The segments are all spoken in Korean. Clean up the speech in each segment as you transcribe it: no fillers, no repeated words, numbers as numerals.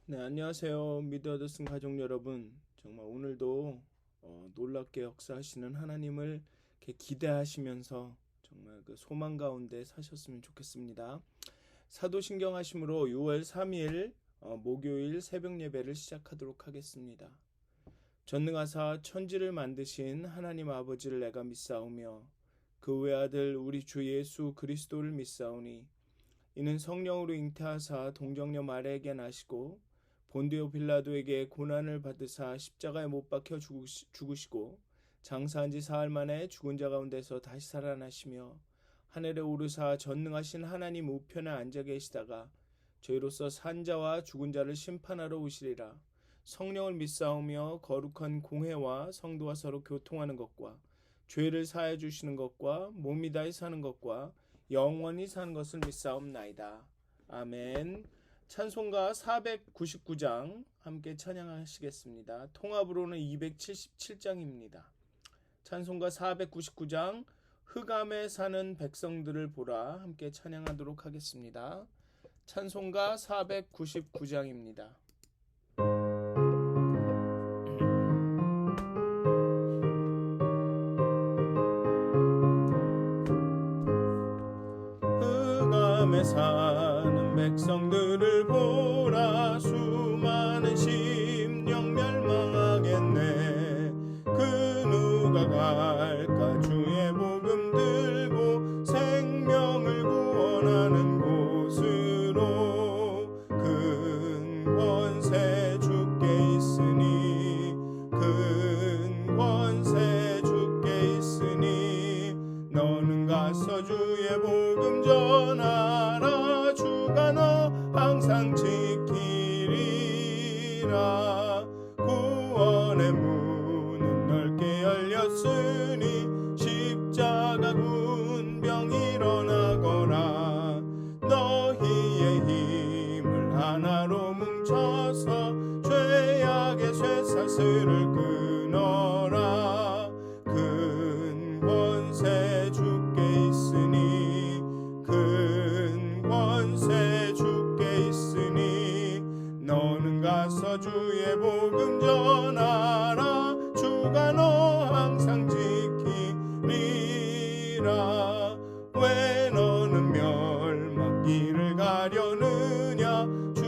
네, 안녕하세요. 미드 얻었은 가족 여러분. 정말 오늘도 놀랍게 역사하시는 하나님을 이렇게 기대하시면서 정말 그 소망 가운데 사셨으면 좋겠습니다. 사도신경 하심으로 6월 3일 목요일 새벽 예배를 시작하도록 하겠습니다. 전능하사 천지를 만드신 하나님 아버지를 내가 믿사오며 그 외아들 우리 주 예수 그리스도를 믿사오니 이는 성령으로 잉태하사 동정녀 마리아에게 나시고 본디오 빌라도에게 고난을 받으사 십자가에 못 박혀 죽으시고 장사한 지 사흘 만에 죽은 자 가운데서 다시 살아나시며 하늘에 오르사 전능하신 하나님 우편에 앉아 계시다가 저희로서 산 자와 죽은 자를 심판하러 오시리라. 성령을 믿사오며 거룩한 공회와 성도와 서로 교통하는 것과 죄를 사해 주시는 것과 몸이 다히 사는 것과 영원히 사는 것을 믿사옵나이다. 아멘. 찬송가 499장 함께 찬양하시겠습니다. 통합으로는 277장입니다. 찬송가 499장 흑암에 사는 백성들을 보라 함께 찬양하도록 하겠습니다. 찬송가 499장입니다. 흑암에 사는 백성들을 보라 수많은 심령 멸망하겠네. 그 누가 갈까 주의 복음 들고 생명을 구원하는 곳으로. 큰 권세 주께 있으니 큰 권세 주께 있으니 너는 가서 주의 복음 전하라. 주가 너 항상 지키리라. 구원의 문은 넓게 열렸으니 십자가 군병 일어나거라. 너희의 힘을 하나로 뭉쳐서 죄악의 쇠사슬을 끊어라. 큰 권세 주께 있으니 큰 권세 주께 있으니 너는 가서 주의 복음 전하라. 주가 너 항상 지키리라. 왜 너는 멸망길을 가려느냐. 주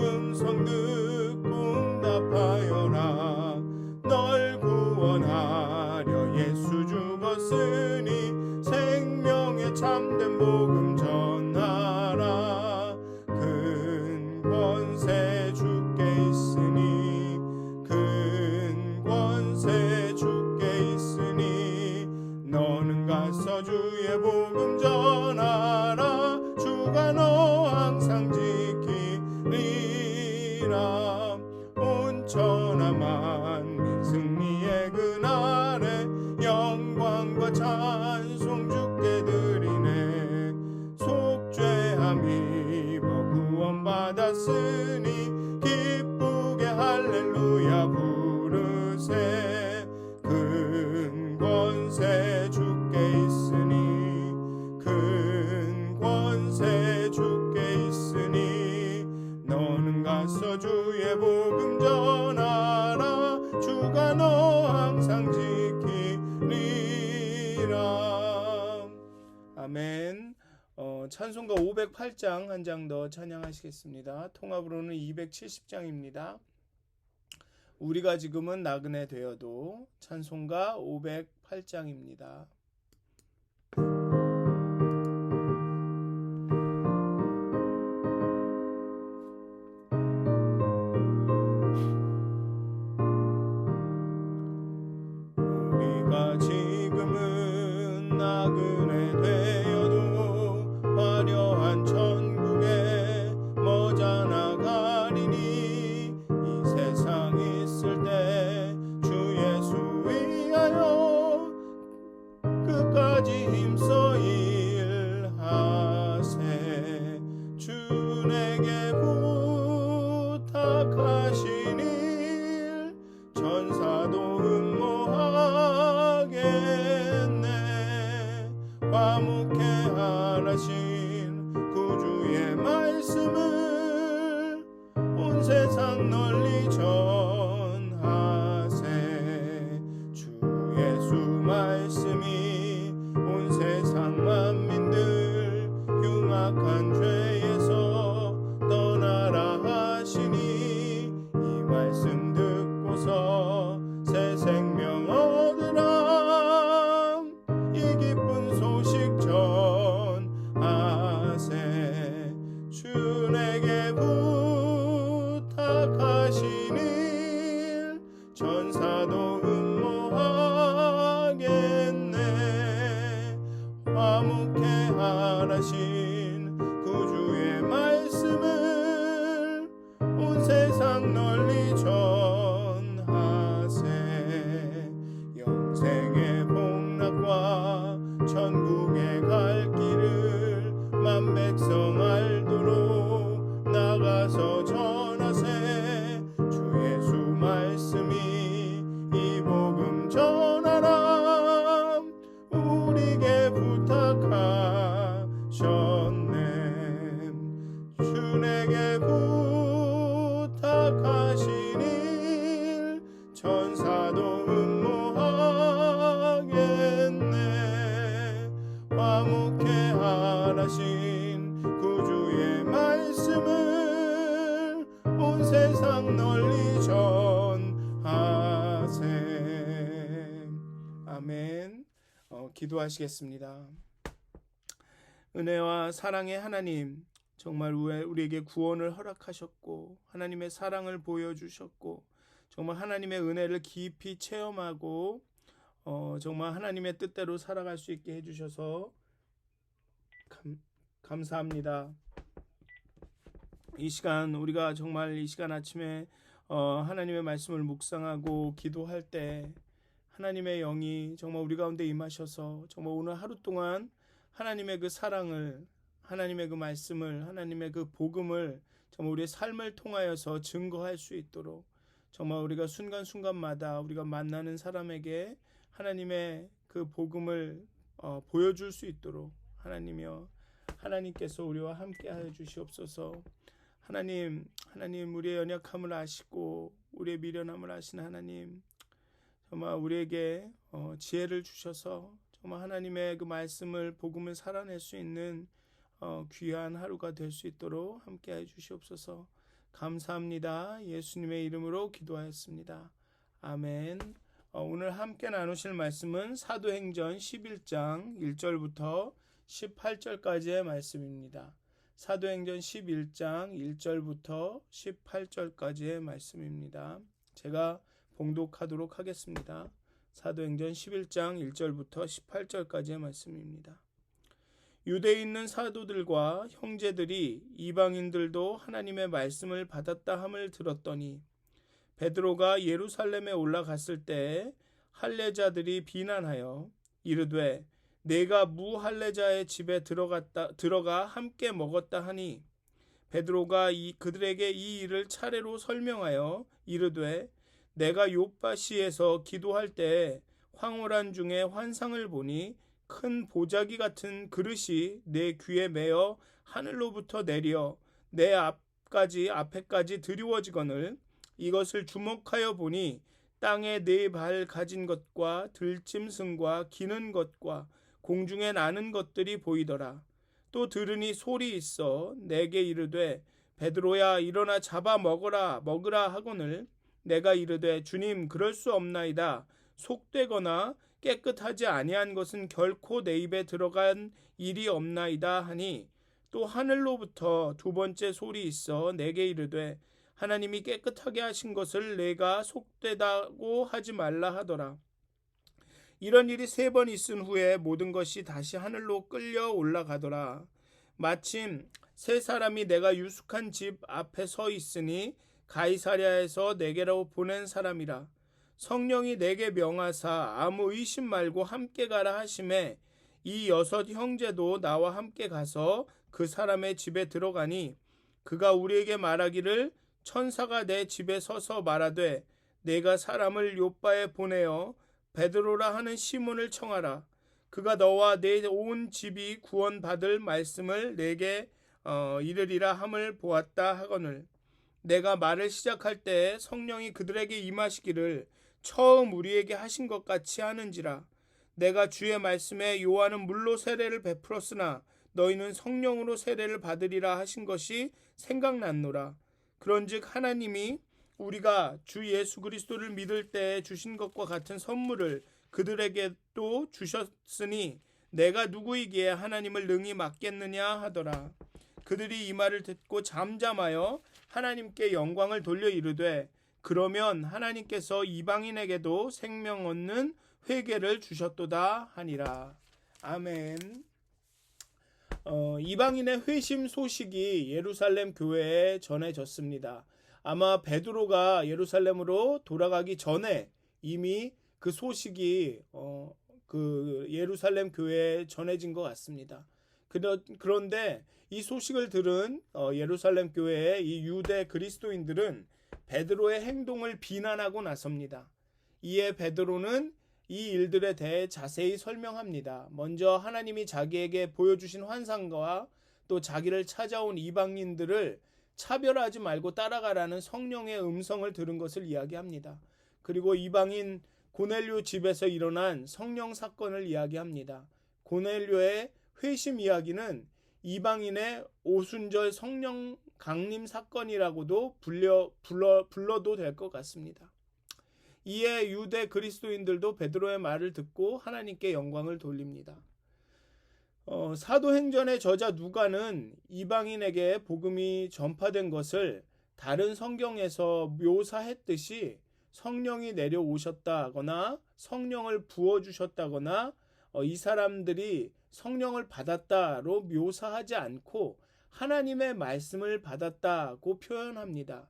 음성 듣고 응답하여라. 널 구원하려 예수 죽었으니 생명의 참된 복음 전하라. 큰 권세 주께 있으니 큰 권세 주께 있으니 너는 가서 주의 복음 전하라. 주가 너 항상 지키리라. 온 천하 만민 승리의 그날에 영광과 찬송 주께 드리네. 속죄함 입어 구원받았으니 기쁘게 할렐루야 부르세. 큰 권세 주께 있으니 큰 권세 주께 있으니 너는 가서 주의 복음 전하라. 주가 너 항상 지키리라. 아멘. 찬송가 508장 한 장 더 찬양하시겠습니다. 통합으로는 270장입니다. 우리가 지금은 나그네 되어도 찬송가 508장입니다. 우리가 지금은 나그네 되어도 화려한 천국에 머자나 가리니. 이 세상 있을 때 주 예수 위하여 백성 알도록 나가서 전하세. 주 예수 말씀이 이 복음 전하라 우리에게 부탁하셨네. 주 내게 부탁하신 일 천사도 음모하겠네. 화목해 하라신 구주의 말씀을 온 세상 널리 전하세. 아멘. 기도하시겠습니다. 은혜와 사랑의 하나님, 정말 우리에게 구원을 허락하셨고 하나님의 사랑을 보여주셨고 정말 하나님의 은혜를 깊이 체험하고 정말 하나님의 뜻대로 살아갈 수 있게 해주셔서 감사합니다. 이 시간 우리가 정말 이 시간 아침에 하나님의 말씀을 묵상하고 기도할 때 하나님의 영이 정말 우리 가운데 임하셔서 정말 오늘 하루 동안 하나님의 그 사랑을, 하나님의 그 말씀을, 하나님의 그 복음을 정말 우리의 삶을 통하여서 증거할 수 있도록 정말 우리가 순간순간마다 우리가 만나는 사람에게 하나님의 그 복음을 보여줄 수 있도록 하나님이여, 하나님께서 우리와 함께하여 주시옵소서. 하나님 우리의 연약함을 아시고 우리의 미련함을 아시는 하나님, 정말 우리에게 지혜를 주셔서 정말 하나님의 그 말씀을, 복음을 살아낼 수 있는 귀한 하루가 될 수 있도록 함께해 주시옵소서. 감사합니다. 예수님의 이름으로 기도하였습니다. 아멘. 오늘 함께 나누실 말씀은 사도행전 11장 1절부터 18절까지의 말씀입니다. 사도행전 11장 1절부터 18절까지의 말씀입니다. 제가 봉독하도록 하겠습니다. 사도행전 11장 1절부터 18절까지의 말씀입니다. 유대에 있는 사도들과 형제들이 이방인들도 하나님의 말씀을 받았다 함을 들었더니 베드로가 예루살렘에 올라갔을 때 할례자들이 비난하여 이르되 내가 무할례자의 집에 들어가 함께 먹었다 하니 베드로가 그들에게 이 일을 차례로 설명하여 이르되 내가 요파시에서 기도할 때 황홀한 중에 환상을 보니 큰 보자기 같은 그릇이 내 귀에 매어 하늘로부터 내려 내 앞에까지 드리워지거늘 이것을 주목하여 보니 땅에 4발 가진 것과 들짐승과 기는 것과 공중에 나는 것들이 보이더라. 또 들으니 소리 있어 내게 이르되 베드로야 일어나 잡아 먹으라 하거늘 내가 이르되 주님 그럴 수 없나이다. 속되거나 깨끗하지 아니한 것은 결코 내 입에 들어간 일이 없나이다 하니 또 하늘로부터 2번째 소리 있어 내게 이르되 하나님이 깨끗하게 하신 것을 내가 속되다고 하지 말라 하더라. 이런 일이 3번 있은 후에 모든 것이 다시 하늘로 끌려 올라가더라. 마침 3사람이 내가 유숙한 집 앞에 서 있으니 가이사랴에서 내게로 보낸 사람이라. 성령이 내게 명하사 아무 의심 말고 함께 가라 하심에 이 6 형제도 나와 함께 가서 그 사람의 집에 들어가니 그가 우리에게 말하기를 천사가 내 집에 서서 말하되 내가 사람을 요빠에 보내어 베드로라 하는 시몬을 청하라. 그가 너와 내 온 집이 구원받을 말씀을 내게 이르리라 함을 보았다 하거늘 내가 말을 시작할 때 성령이 그들에게 임하시기를 처음 우리에게 하신 것 같이 하는지라. 내가 주의 말씀에 요한은 물로 세례를 베풀었으나 너희는 성령으로 세례를 받으리라 하신 것이 생각났노라. 그런즉 하나님이 우리가 주 예수 그리스도를 믿을 때 주신 것과 같은 선물을 그들에게도 주셨으니 내가 누구이기에 하나님을 능히 맡겠느냐 하더라. 그들이 이 말을 듣고 잠잠하여 하나님께 영광을 돌려 이르되 그러면 하나님께서 이방인에게도 생명 얻는 회개를 주셨도다 하니라. 아멘. 이방인의 회심 소식이 예루살렘 교회에 전해졌습니다. 아마 베드로가 예루살렘으로 돌아가기 전에 이미 그 소식이 그 예루살렘 교회에 전해진 것 같습니다. 그런데 이 소식을 들은 예루살렘 교회의 이 유대 그리스도인들은 베드로의 행동을 비난하고 나섭니다. 이에 베드로는 이 일들에 대해 자세히 설명합니다. 먼저 하나님이 자기에게 보여주신 환상과 또 자기를 찾아온 이방인들을 차별하지 말고 따라가라는 성령의 음성을 들은 것을 이야기합니다. 그리고 이방인 고넬료 집에서 일어난 성령 사건을 이야기합니다. 고넬료의 회심 이야기는 이방인의 오순절 성령 강림 사건이라고도 불러도 될 것 같습니다. 이에 유대 그리스도인들도 베드로의 말을 듣고 하나님께 영광을 돌립니다. 사도행전의 저자 누가는 이방인에게 복음이 전파된 것을 다른 성경에서 묘사했듯이 성령이 내려오셨다거나 성령을 부어주셨다거나 이 사람들이 성령을 받았다로 묘사하지 않고 하나님의 말씀을 받았다고 표현합니다.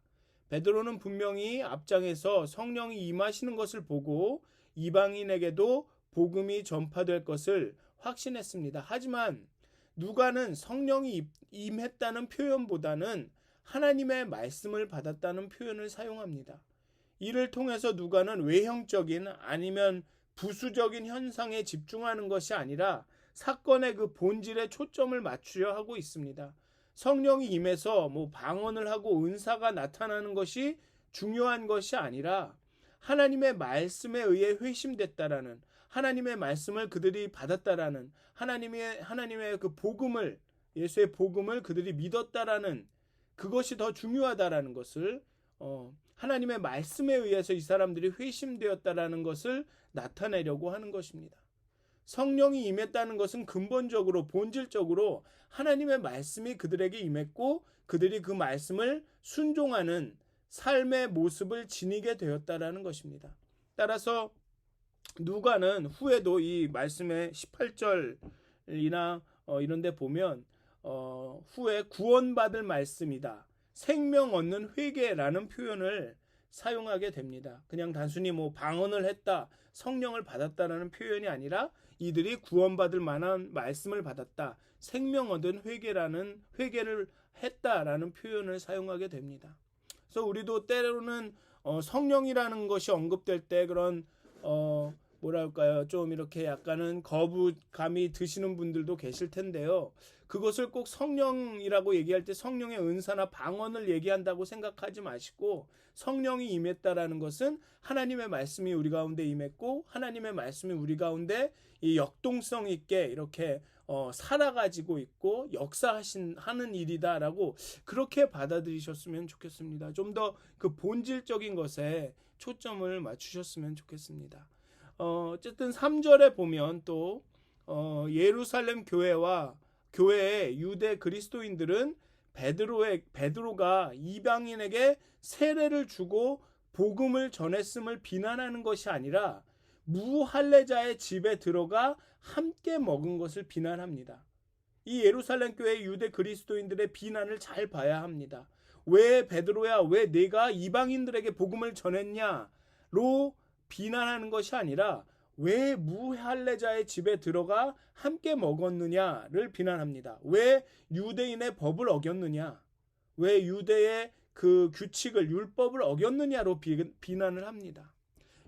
베드로는 분명히 앞장에서 성령이 임하시는 것을 보고 이방인에게도 복음이 전파될 것을 확신했습니다. 하지만 누가는 성령이 임했다는 표현보다는 하나님의 말씀을 받았다는 표현을 사용합니다. 이를 통해서 누가는 외형적인 아니면 부수적인 현상에 집중하는 것이 아니라 사건의 그 본질에 초점을 맞추려 하고 있습니다. 성령이 임해서 방언을 하고 은사가 나타나는 것이 중요한 것이 아니라 하나님의 말씀에 의해 회심됐다라는, 하나님의 말씀을 그들이 받았다라는, 하나님의 그 복음을, 예수의 복음을 그들이 믿었다라는 그것이 더 중요하다라는 것을, 하나님의 말씀에 의해서 이 사람들이 회심되었다라는 것을 나타내려고 하는 것입니다. 성령이 임했다는 것은 근본적으로 본질적으로 하나님의 말씀이 그들에게 임했고 그들이 그 말씀을 순종하는 삶의 모습을 지니게 되었다라는 것입니다. 따라서 누가는 후에도 이 말씀의 18절이나 이런 데 보면 후에 구원받을 말씀이다, 생명 얻는 회개라는 표현을 사용하게 됩니다. 그냥 단순히 방언을 했다, 성령을 받았다라는 표현이 아니라 이들이 구원받을 만한 말씀을 받았다, 생명 얻은 회개를 했다라는 표현을 사용하게 됩니다. 그래서 우리도 때로는 성령이라는 것이 언급될 때 그런 좀 이렇게 약간은 거부감이 드시는 분들도 계실 텐데요. 그것을 꼭 성령이라고 얘기할 때 성령의 은사나 방언을 얘기한다고 생각하지 마시고, 성령이 임했다라는 것은 하나님의 말씀이 우리 가운데 임했고 하나님의 말씀이 우리 가운데 이 역동성 있게 이렇게 살아가지고 있고 하는 일이다라고 그렇게 받아들이셨으면 좋겠습니다. 좀 더 그 본질적인 것에 초점을 맞추셨으면 좋겠습니다. 어쨌든 3절에 보면 또 예루살렘 교회의 유대 그리스도인들은 베드로가 이방인에게 세례를 주고 복음을 전했음을 비난하는 것이 아니라 무할례자의 집에 들어가 함께 먹은 것을 비난합니다. 이 예루살렘 교회 유대 그리스도인들의 비난을 잘 봐야 합니다. 왜 베드로야, 왜 네가 이방인들에게 복음을 전했냐로 비난하는 것이 아니라 왜 무할례자의 집에 들어가 함께 먹었느냐를 비난합니다. 왜 유대인의 법을 어겼느냐, 왜 유대의 그 규칙을, 율법을 어겼느냐로 비난을 합니다.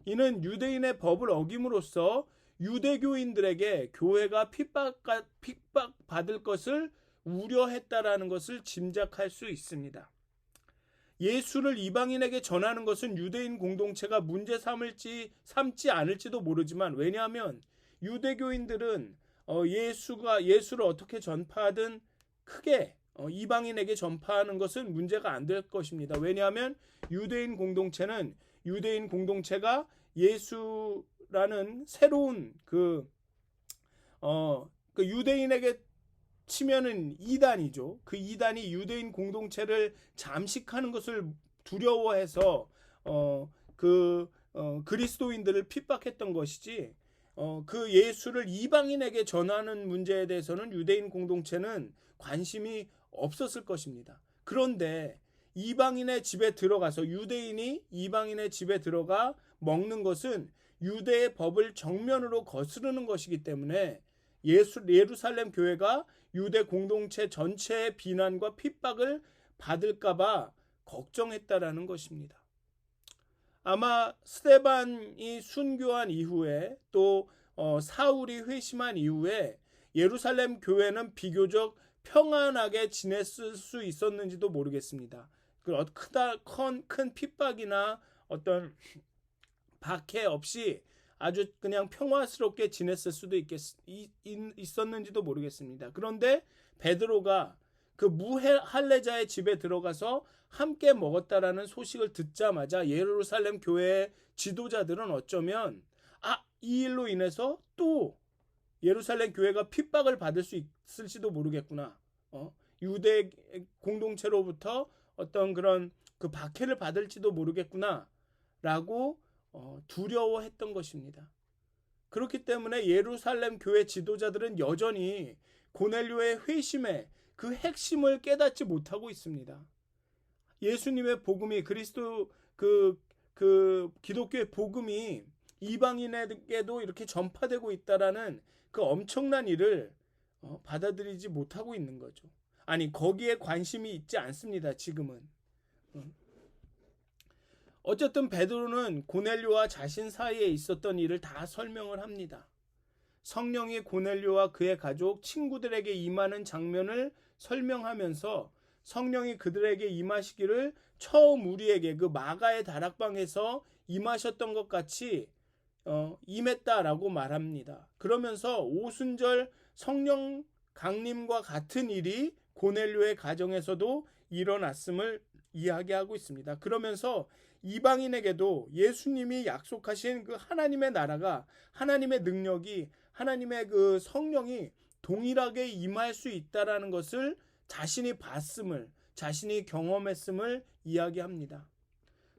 이는 유대인의 법을 어김으로써 유대교인들에게 교회가 핍박받을 것을 우려했다라는 것을 짐작할 수 있습니다. 예수를 이방인에게 전하는 것은 유대인 공동체가 문제 삼지 않을지도 모르지만, 왜냐하면 유대교인들은 예수를 어떻게 전파하든 크게 이방인에게 전파하는 것은 문제가 안 될 것입니다. 왜냐하면 유대인 공동체가 예수라는 새로운 그 유대인에게 치면은 이단이죠. 그 이단이 유대인 공동체를 잠식하는 것을 두려워해서 그리스도인들을 핍박했던 것이지, 그 예수를 이방인에게 전하는 문제에 대해서는 유대인 공동체는 관심이 없었을 것입니다. 그런데 이방인의 집에 들어가서, 유대인이 이방인의 집에 들어가 먹는 것은 유대의 법을 정면으로 거스르는 것이기 때문에 예루살렘 교회가 유대 공동체 전체의 비난과 핍박을 받을까봐 걱정했다라는 것입니다. 아마 스데반이 순교한 이후에 또 사울이 회심한 이후에 예루살렘 교회는 비교적 평안하게 지냈을 수 있었는지도 모르겠습니다. 큰 핍박이나 어떤 박해 없이 아주 그냥 평화스럽게 지냈을 수도 있었는지도 모르겠습니다. 그런데 베드로가 그 무할례자의 집에 들어가서 함께 먹었다라는 소식을 듣자마자 예루살렘 교회의 지도자들은 어쩌면 이 일로 인해서 또 예루살렘 교회가 핍박을 받을 수 있을지도 모르겠구나. 유대 공동체로부터 어떤 그런 그 박해를 받을지도 모르겠구나 라고 두려워했던 것입니다. 그렇기 때문에 예루살렘 교회 지도자들은 여전히 고넬료의 회심의 그 핵심을 깨닫지 못하고 있습니다. 예수님의 복음이 그리스도 그 기독교의 복음이 이방인에게도 이렇게 전파되고 있다라는 그 엄청난 일을 받아들이지 못하고 있는 거죠. 아니, 거기에 관심이 있지 않습니다. 지금은. 어쨌든 베드로는 고넬료와 자신 사이에 있었던 일을 다 설명을 합니다. 성령이 고넬료와 그의 가족, 친구들에게 임하는 장면을 설명하면서 성령이 그들에게 임하시기를 처음 우리에게 그 마가의 다락방에서 임하셨던 것 같이 임했다라고 말합니다. 그러면서 오순절 성령 강림과 같은 일이 고넬료의 가정에서도 일어났음을 이야기하고 있습니다. 그러면서 이방인에게도 예수님이 약속하신 그 하나님의 나라가, 하나님의 능력이, 하나님의 그 성령이 동일하게 임할 수 있다라는 것을 자신이 봤음을, 자신이 경험했음을 이야기합니다.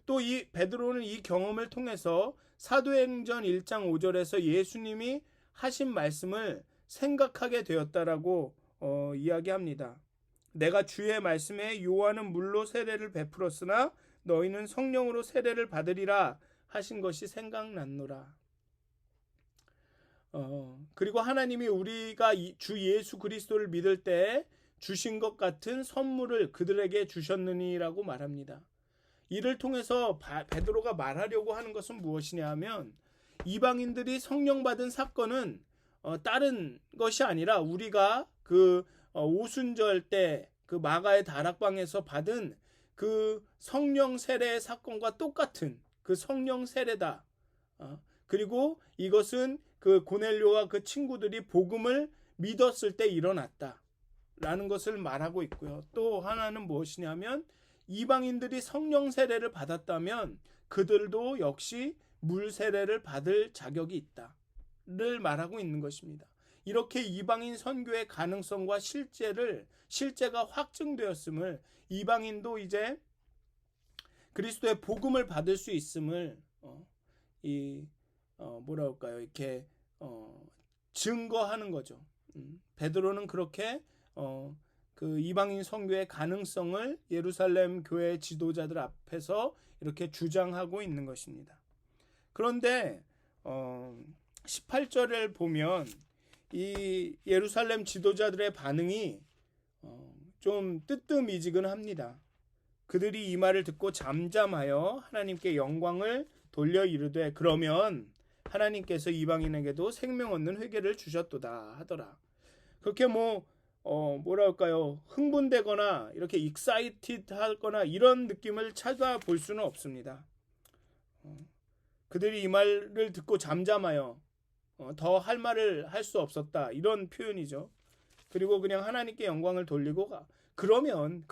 또 이 베드로는 이 경험을 통해서 사도행전 1장 5절에서 예수님이 하신 말씀을 생각하게 되었다라고 이야기합니다. 내가 주의 말씀에 요한은 물로 세례를 베풀었으나 너희는 성령으로 세례를 받으리라 하신 것이 생각났노라. 그리고 하나님이 우리가 주 예수 그리스도를 믿을 때 주신 것 같은 선물을 그들에게 주셨느니라고 말합니다. 이를 통해서 베드로가 말하려고 하는 것은 무엇이냐 하면 이방인들이 성령 받은 사건은 다른 것이 아니라 우리가 그 오순절 때 그 마가의 다락방에서 받은 그 성령 세례의 사건과 똑같은 그 성령 세례다. 그리고 이것은 그 고넬료와 그 친구들이 복음을 믿었을 때 일어났다 라는 것을 말하고 있고요. 또 하나는 무엇이냐면 이방인들이 성령 세례를 받았다면 그들도 역시 물 세례를 받을 자격이 있다를 말하고 있는 것입니다. 이렇게 이방인 선교의 가능성과 실제가 확증되었음을, 이방인도 이제 그리스도의 복음을 받을 수 있음을 이렇게 증거하는 거죠. 베드로는 그렇게 그 이방인 선교의 가능성을 예루살렘 교회 지도자들 앞에서 이렇게 주장하고 있는 것입니다. 그런데 18절을 보면 이 예루살렘 지도자들의 반응이 좀 뜨뜻미지근합니다. 그들이 이 말을 듣고 잠잠하여 하나님께 영광을 돌려 이르되 그러면 하나님께서 이방인에게도 생명 얻는 회개를 주셨도다 하더라. 그렇게 흥분되거나 이렇게 익사이티드 하거나 이런 느낌을 찾아볼 수는 없습니다. 그들이 이 말을 듣고 잠잠하여 더 할 말을 할 수 없었다 이런 표현이죠. 그리고 그냥 하나님께 영광을 돌리고 그렇다면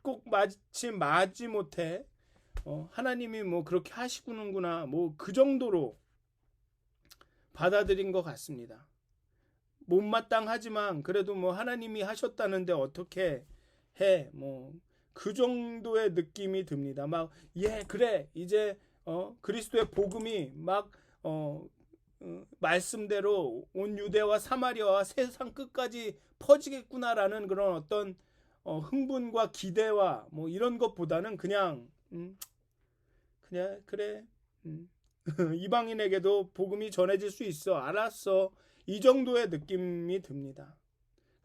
꼭 마지 못해 하나님이 그렇게 하시는구나 그 정도로 받아들인 것 같습니다. 못마땅하지만 그래도 하나님이 하셨다는데 어떻게 해 그 정도의 느낌이 듭니다. 그래 이제 그리스도의 복음이 말씀대로 온 유대와 사마리아와 세상 끝까지 퍼지겠구나라는 그런 어떤 흥분과 기대와 이런 것보다는 그냥 그래 이방인에게도 복음이 전해질 수 있어. 알았어. 이 정도의 느낌이 듭니다.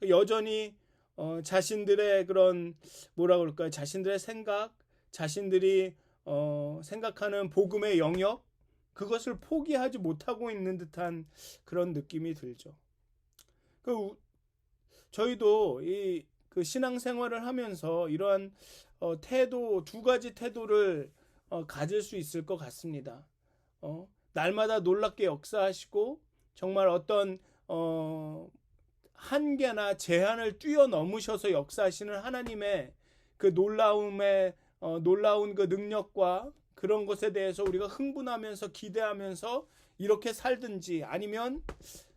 여전히 자신들의 그런 뭐라 그럴까요? 자신들의 생각, 자신들이 생각하는 복음의 영역, 그것을 포기하지 못하고 있는 듯한 그런 느낌이 들죠. 저희도 그 신앙생활을 하면서 이러한 태도, 두 가지 태도를 가질 수 있을 것 같습니다. 날마다 놀랍게 역사하시고 정말 어떤 한계나 제한을 뛰어넘으셔서 역사하시는 하나님의 그 놀라운 그 능력과 그런 것에 대해서 우리가 흥분하면서 기대하면서 이렇게 살든지, 아니면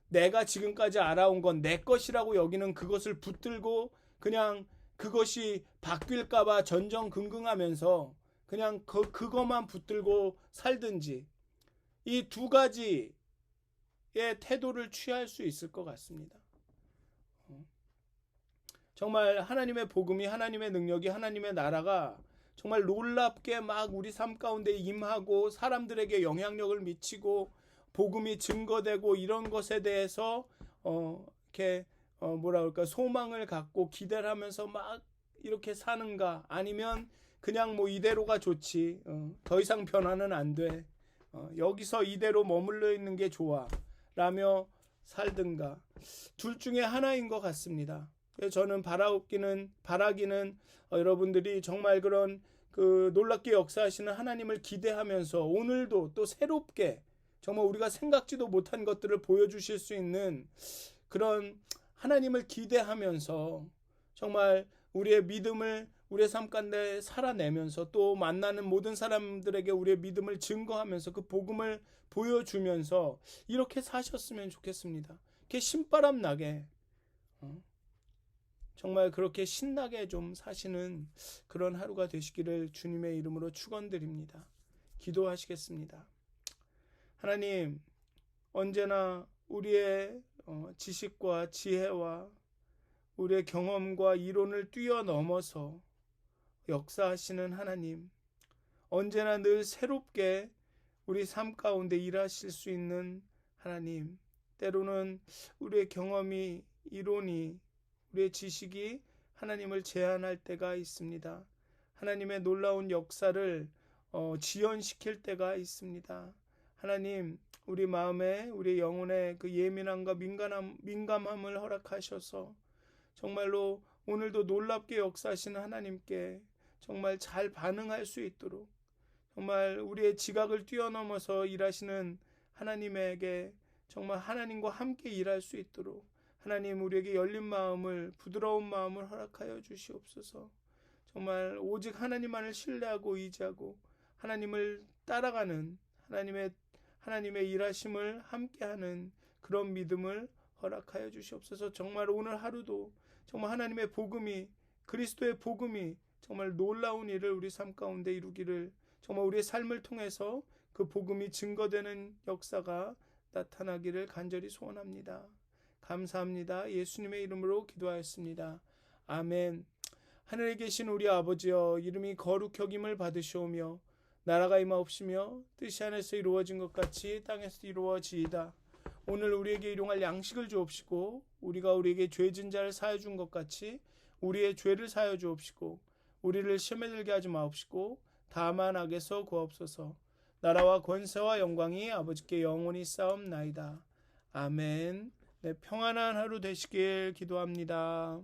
내가 지금까지 알아온 건 내 것이라고 여기는 그것을 붙들고 그냥 그것이 바뀔까봐 전전긍긍하면서 그냥 그것만 붙들고 살든지, 이 두 가지의 태도를 취할 수 있을 것 같습니다. 정말 하나님의 복음이, 하나님의 능력이, 하나님의 나라가 정말 놀랍게 막 우리 삶 가운데 임하고 사람들에게 영향력을 미치고 복음이 증거되고 이런 것에 대해서 이렇게 뭐라 그럴까, 소망을 갖고 기대를 하면서 막 이렇게 사는가, 아니면 그냥 뭐 이대로가 좋지, 더 이상 변화는 안 돼, 여기서 이대로 머물러 있는 게 좋아 라며 살든가, 둘 중에 하나인 것 같습니다. 저는 바라기는 여러분들이 정말 그런 그 놀랍게 역사하시는 하나님을 기대하면서 오늘도 또 새롭게 정말 우리가 생각지도 못한 것들을 보여주실 수 있는 그런 하나님을 기대하면서 정말 우리의 믿음을 우리의 삶 가운데 살아내면서 또 만나는 모든 사람들에게 우리의 믿음을 증거하면서 그 복음을 보여주면서 이렇게 사셨으면 좋겠습니다. 이렇게 신바람 나게 정말 그렇게 신나게 좀 사시는 그런 하루가 되시기를 주님의 이름으로 축원드립니다. 기도하시겠습니다. 하나님, 언제나 우리의 지식과 지혜와 우리의 경험과 이론을 뛰어넘어서 역사하시는 하나님, 언제나 늘 새롭게 우리 삶 가운데 일하실 수 있는 하나님, 때로는 우리의 경험이, 이론이, 우리의 지식이 하나님을 제한할 때가 있습니다. 하나님의 놀라운 역사를 지연시킬 때가 있습니다. 하나님, 우리 마음에, 우리 영혼에 그 예민함과 민감함을 허락하셔서 정말로 오늘도 놀랍게 역사하시는 하나님께 정말 잘 반응할 수 있도록, 정말 우리의 지각을 뛰어넘어서 일하시는 하나님에게 정말 하나님과 함께 일할 수 있도록 하나님, 우리에게 열린 마음을, 부드러운 마음을 허락하여 주시옵소서. 정말 오직 하나님만을 신뢰하고 의지하고 하나님을 따라가는 하나님의 일하심을 함께하는 그런 믿음을 허락하여 주시옵소서. 정말 오늘 하루도 정말 하나님의 복음이, 그리스도의 복음이 정말 놀라운 일을 우리 삶 가운데 이루기를, 정말 우리의 삶을 통해서 그 복음이 증거되는 역사가 나타나기를 간절히 소원합니다. 감사합니다. 예수님의 이름으로 기도하였습니다. 아멘. 하늘에 계신 우리 아버지여, 이름이 거룩 여김을 받으시오며 나라가 임하옵시며 뜻이 하늘에서 이루어진 것 같이 땅에서 이루어지이다. 오늘 우리에게 일용할 양식을 주옵시고 우리가 우리에게 죄진 자를 사하여 준 것 같이 우리의 죄를 사하여 주옵시고 우리를 시험에 들게 하지 마옵시고 다만 악에서 구하옵소서. 나라와 권세와 영광이 아버지께 영원히 싸움나이다. 아멘. 네, 평안한 하루 되시길 기도합니다.